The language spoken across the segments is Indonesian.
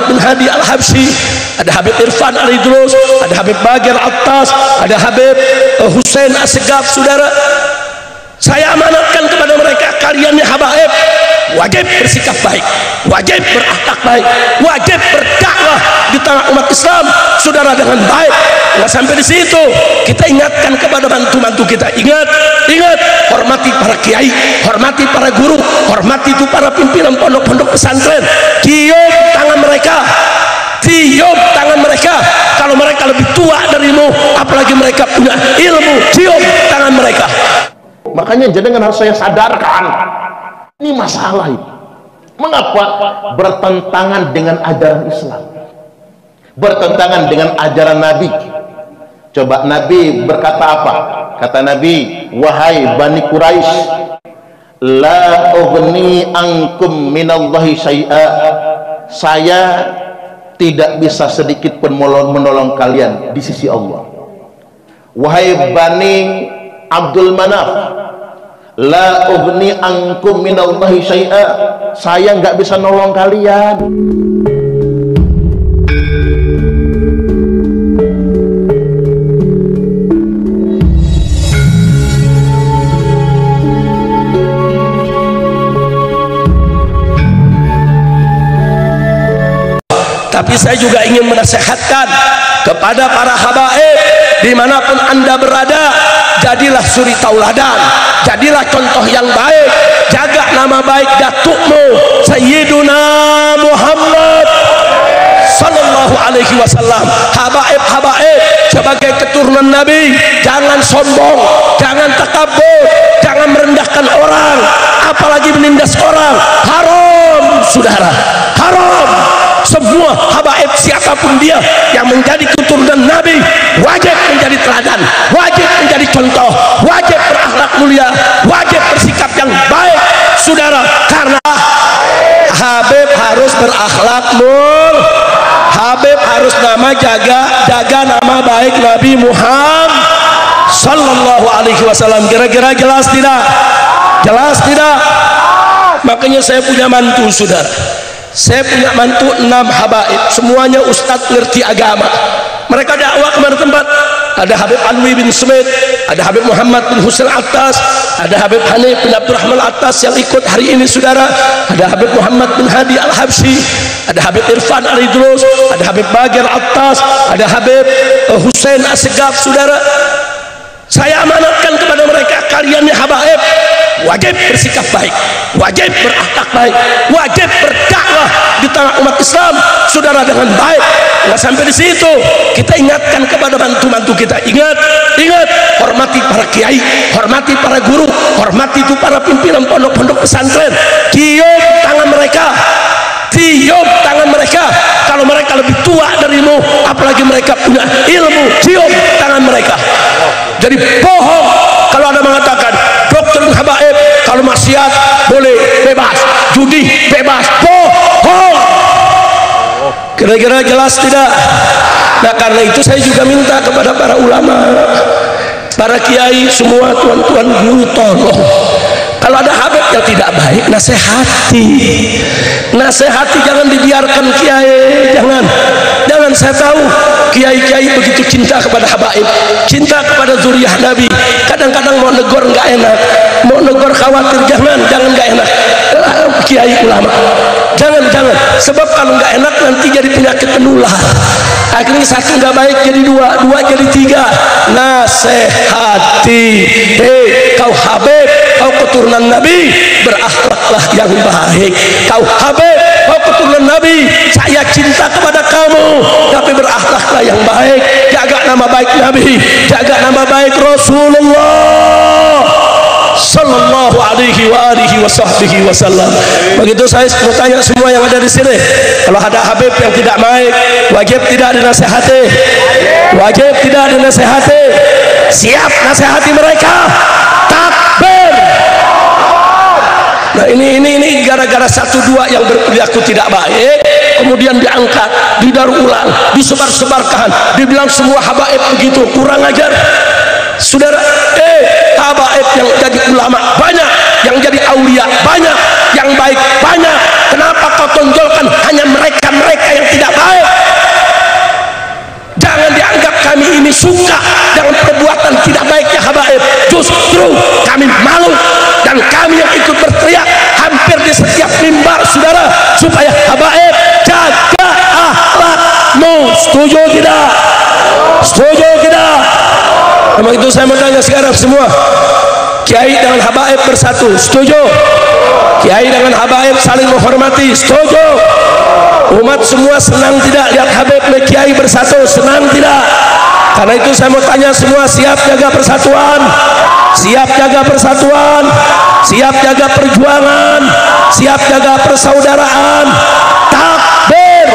Muhammad bin Hadi Al-Habsyi, ada Habib Irfan Al-Idrus, ada Habib Bagir Attas, ada Habib Hussein Assegaf. Saudara, saya amanatkan kepada mereka, kalian ya habaib, wajib bersikap baik, wajib berakhlak baik, wajib berdakwah di tengah umat Islam, saudara, dengan baik. Nggak sampai di situ, kita ingatkan kepada bantu-bantu kita, ingat, hormati para kiai, hormati para guru, hormati itu para pimpinan pondok-pondok pesantren, cium tangan mereka, cium tangan mereka. Kalau mereka lebih tua darimu, apalagi mereka punya ilmu, cium tangan mereka. Makanya jenengan harus saya sadarkan, ini masalah ini. Mengapa bertentangan dengan ajaran Islam, bertentangan dengan ajaran Nabi? Coba Nabi berkata apa? Kata Nabi, wahai Bani Quraisy, la ughni ankum minallahi syai'a, saya tidak bisa sedikit pun menolong kalian di sisi Allah. Wahai Bani Abdul Manaf, la ughni ankum minallahi syai'a, saya nggak bisa nolong kalian. Tapi saya juga ingin menasihatkan kepada para habaib dimanapun anda berada, jadilah suri tauladan, jadilah contoh yang baik, jaga nama baik datukmu Sayyiduna Muhammad sallallahu alaihi wasallam. Habaib sebagai keturunan Nabi, jangan sombong, jangan takabur, jangan merendahkan orang, apalagi menindas orang. Haram, saudara, haram. Semua habaib siapapun dia yang menjadi keturunan Nabi wajib menjadi teladan, wajib menjadi contoh, wajib berakhlak mulia, wajib bersikap yang baik, saudara. Karena Habib harus berakhlak mulia, Habib harus jaga nama baik Nabi Muhammad sallallahu alaihi wasallam. Kira-kira jelas tidak? Jelas tidak? Makanya saya punya mantu, saudara. Saya punya mantu 6 habaib, semuanya ustadz ngerti agama. Mereka dakwah kemana tempat. Ada Habib Alwi bin Smith, ada Habib Muhammad bin Husain Attas, ada Habib Hanif bin Abdurrahman Attas yang ikut hari ini, saudara. Ada Habib Muhammad bin Hadi Al-Habsyi, ada Habib Irfan Al-Idrus, ada Habib Bagir Attas, ada Habib Hussein Assegaf, saudara. Saya amanatkan kepada mereka, kalian ya habaib, wajib bersikap baik, wajib berakhlak baik, wajib berdakwah di tengah umat Islam, saudara, dengan baik. Nggak sampai di situ, kita ingatkan kepada bantu-bantu kita, ingat, hormati para kiai, hormati para guru, hormati itu para pimpinan pondok-pondok pesantren, cium tangan mereka, cium tangan mereka. Kalau mereka lebih tua darimu, apalagi mereka punya ilmu, cium tangan mereka. Jadi bohong kalau ada mengatakan dokter habaib kalau maksiat boleh bebas, judi bebas, bohong. Kira-kira jelas tidak? Nah, karena itu saya juga minta kepada para ulama, para kiai, semua tuan-tuan guru, tolong kalau ada habib yang tidak baik, nasihati, jangan dibiarkan kiai, jangan. Saya tahu kiai-kiai begitu cinta kepada habaib, cinta kepada zuriyah Nabi, kadang-kadang mau negor nggak enak, mau negor khawatir, jangan nggak enak. Kiai ulama, jangan, sebab kalau nggak enak nanti jadi penyakit menular, akhirnya satu nggak baik jadi dua jadi tiga. Nasihati, hei kau habib, kau keturunan Nabi, berakhlaklah yang baik. Kau habib, kau keturunan Nabi, saya cinta kepada kamu, tapi berakhlaklah yang baik, jaga nama baik Nabi, jaga nama baik Rasulullah sallallahu alaihi wasallam. Begitu saya mau tanya semua yang ada di sini, kalau ada habib yang tidak baik, wajib tidak dinasihati? Wajib tidak dinasihati? Siap nasihati mereka? Takbir. Nah, ini gara-gara 1-2 yang berperilaku tidak baik, kemudian diangkat, didaur ulang, disebar-sebarkan, dibilang semua habaib begitu, kurang ajar. Saudara, habaib yang jadi ulama banyak, yang jadi aulia banyak, yang baik banyak. Kenapa kau tonjolkan hanya mereka yang tidak No, setuju tidak? Setuju tidak? Memang itu saya mau tanya sekarang semua. Kiai dengan habaib bersatu, setuju? Kiai dengan habaib saling menghormati, setuju? Umat semua senang tidak lihat Habib dan Kiai bersatu? Senang tidak? Karena itu saya mau tanya semua, siap jaga persatuan? Siap jaga persatuan? Siap jaga perjuangan? Siap jaga persaudaraan? Takbir!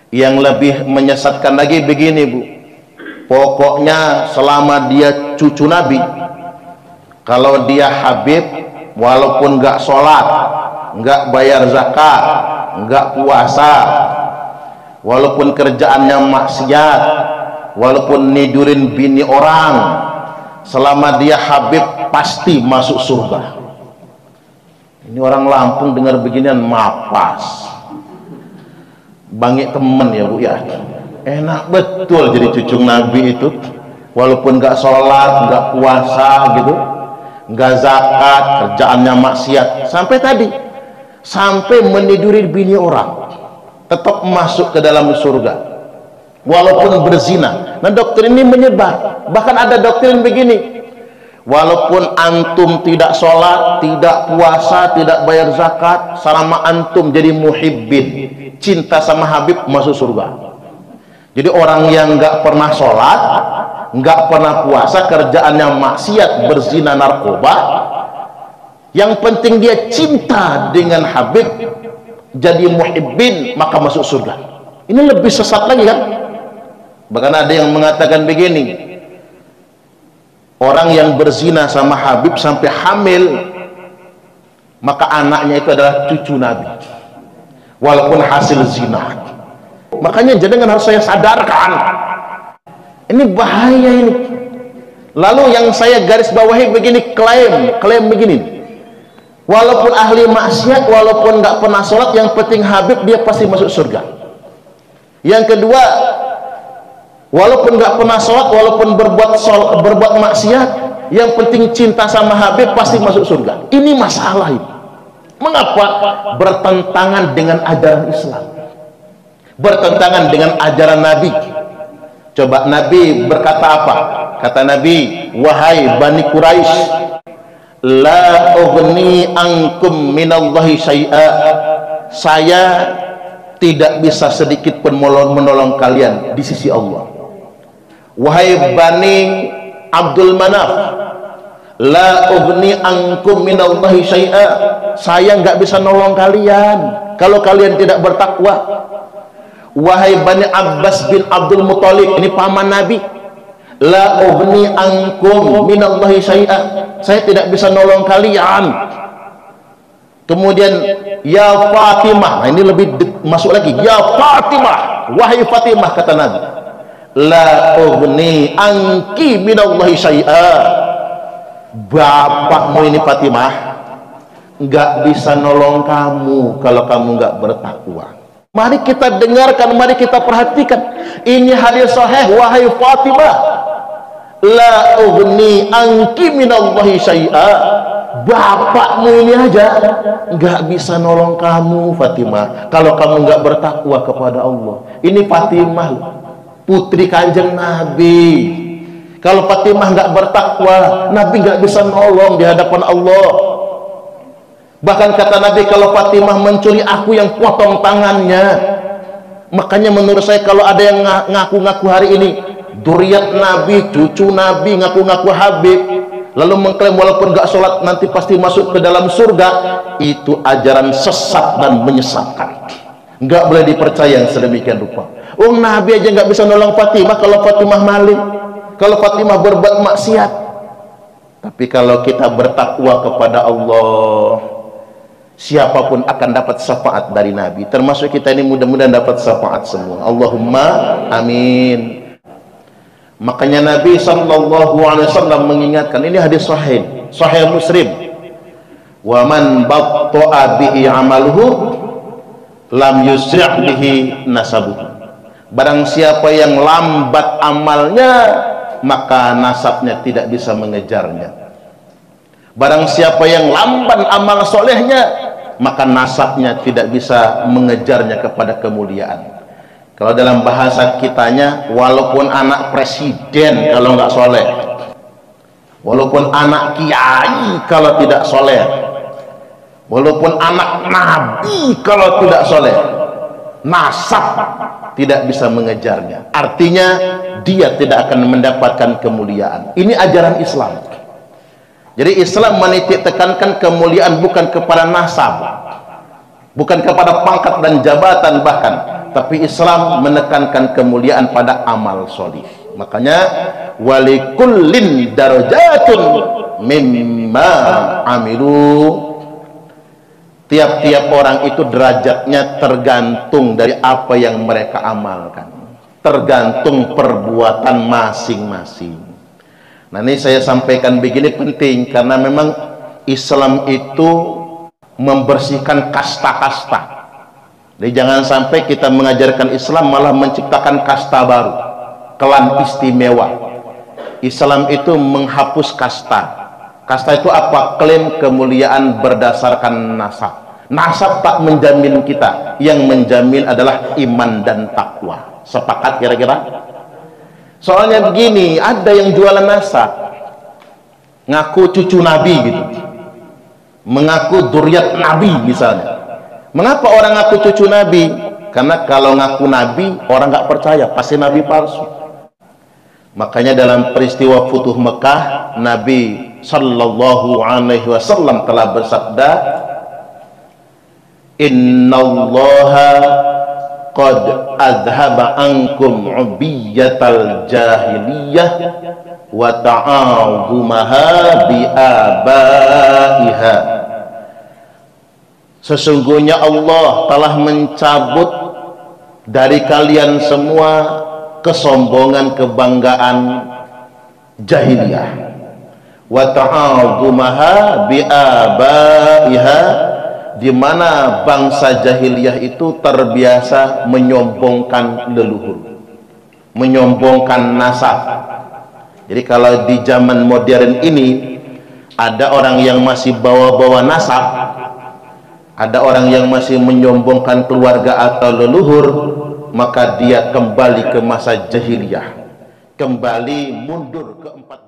Yang lebih menyesatkan lagi begini, Bu. Pokoknya selama dia cucu Nabi, kalau dia Habib, walaupun nggak sholat, nggak bayar zakat, nggak puasa, walaupun kerjaannya maksiat, walaupun nidurin bini orang, selama dia Habib pasti masuk surga. Ini orang Lampung dengar beginian mapas. Bangik temen ya, Bu ya. Enak betul jadi cucu Nabi itu, walaupun nggak sholat, nggak puasa gitu, nggak zakat, kerjaannya maksiat, sampai meniduri bini orang, tetap masuk ke dalam surga walaupun berzina. Nah, doktrin ini menyebar. Bahkan ada doktrin begini, walaupun antum tidak sholat, tidak puasa, tidak bayar zakat, selama antum jadi muhibbin, cinta sama Habib, masuk surga. Jadi orang yang nggak pernah sholat, nggak pernah puasa, kerjaannya maksiat, berzina, narkoba, yang penting dia cinta dengan Habib, jadi muhibbin, maka masuk surga. Ini lebih sesat lagi kan? Bahkan ada yang mengatakan begini, orang yang berzina sama Habib sampai hamil, maka anaknya itu adalah cucu Nabi, walaupun hasil zina. Makanya jangan harus saya sadarkan, ini bahaya ini. Lalu yang saya garis bawahi begini, klaim begini, walaupun ahli maksiat, walaupun nggak pernah sholat, yang penting Habib, dia pasti masuk surga. Yang kedua, walaupun nggak pernah sholat, walaupun berbuat maksiat, yang penting cinta sama Habib, pasti masuk surga. Ini masalah ini. Mengapa? Bertentangan dengan ajaran Islam, bertentangan dengan ajaran Nabi. Coba Nabi berkata apa? Kata Nabi, wahai Bani Quraisy, la ughni ankum minallahi syai'a, saya tidak bisa sedikit pun menolong kalian di sisi Allah. Wahai Bani Abdul Manaf, la ughni ankum minallahi syai'a, saya nggak bisa nolong kalian kalau kalian tidak bertakwa. Wahai Bani Abbas bin Abdul Muthalib, ini paman Nabi, la ughni ankum minallahi syai'a, saya tidak bisa nolong kalian. Kemudian ya Fatimah, nah ini lebih masuk lagi, ya Fatimah, wahai Fatimah, kata Nabi, la ughni anki minallahi syai'a, bapakmu ini Fatimah nggak bisa nolong kamu kalau kamu nggak bertakwa. Mari kita dengarkan, mari kita perhatikan. Ini hadis sahih, wahai Fatimah, la ughni anki minallahi syai'a, bapakmu ini aja nggak bisa nolong kamu Fatimah kalau kamu nggak bertakwa kepada Allah. Ini Fatimah, putri Kanjeng Nabi. Kalau Fatimah nggak bertakwa, Nabi nggak bisa nolong di hadapan Allah. Bahkan kata Nabi, kalau Fatimah mencuri, aku yang potong tangannya. Makanya menurut saya, kalau ada yang ngaku-ngaku hari ini dzurriyyat Nabi, cucu Nabi, ngaku-ngaku Habib, lalu mengklaim walaupun gak sholat nanti pasti masuk ke dalam surga, itu ajaran sesat dan menyesatkan. Nggak boleh dipercaya yang sedemikian rupa. Nabi aja nggak bisa nolong Fatimah kalau Fatimah maling, kalau Fatimah berbuat maksiat. Tapi kalau kita bertakwa kepada Allah, siapapun akan dapat syafaat dari Nabi, termasuk kita ini. Mudah-mudahan dapat syafaat semua, Allahumma amin. Makanya Nabi SAW mengingatkan, ini hadis sahih, sahih Muslim, wa man batta'a bihi amaluhu lam yusri' bihi nasabuhu, barang siapa yang lambat amalnya, maka nasabnya tidak bisa mengejarnya. Barang siapa yang lamban amal solehnya, maka nasabnya tidak bisa mengejarnya kepada kemuliaan. Kalau dalam bahasa kitanya, walaupun anak presiden kalau nggak soleh, walaupun anak kiai kalau tidak soleh, walaupun anak nabi kalau tidak soleh, nasab tidak bisa mengejarnya. Artinya dia tidak akan mendapatkan kemuliaan. Ini ajaran Islam. Jadi Islam menitik tekankan kemuliaan bukan kepada nasab, bukan kepada pangkat dan jabatan bahkan, tapi Islam menekankan kemuliaan pada amal solih. Makanya walikullin darajatun mimma amilu. Tiap-tiap orang itu derajatnya tergantung dari apa yang mereka amalkan, tergantung perbuatan masing-masing. Nah, ini saya sampaikan begini penting karena memang Islam itu membersihkan kasta-kasta. Jadi jangan sampai kita mengajarkan Islam malah menciptakan kasta baru, klan istimewa. Islam itu menghapus kasta. Kasta itu apa? Klaim kemuliaan berdasarkan nasab. Nasab tak menjamin kita, yang menjamin adalah iman dan takwa. Sepakat kira-kira? Soalnya begini, ada yang jualan nasab, ngaku cucu Nabi gitu, mengaku dzurriat Nabi misalnya. Mengapa orang ngaku cucu Nabi? Karena kalau ngaku Nabi, orang nggak percaya, pasti Nabi palsu. Makanya dalam peristiwa Futuh Mekah, Nabi Sallallahu Alaihi Wasallam telah bersabda, Innallaha qad adhaba ankum ubiyatal jahiliyah wa ta'azumaha bi abaiha. Sesungguhnya Allah telah mencabut dari kalian semua kesombongan, kebanggaan jahiliyah, wa ta'azumaha bi abaiha, di mana bangsa jahiliyah itu terbiasa menyombongkan leluhur, menyombongkan nasab. Jadi kalau di zaman modern ini ada orang yang masih bawa-bawa nasab, ada orang yang masih menyombongkan keluarga atau leluhur, maka dia kembali ke masa jahiliyah, kembali mundur ke 4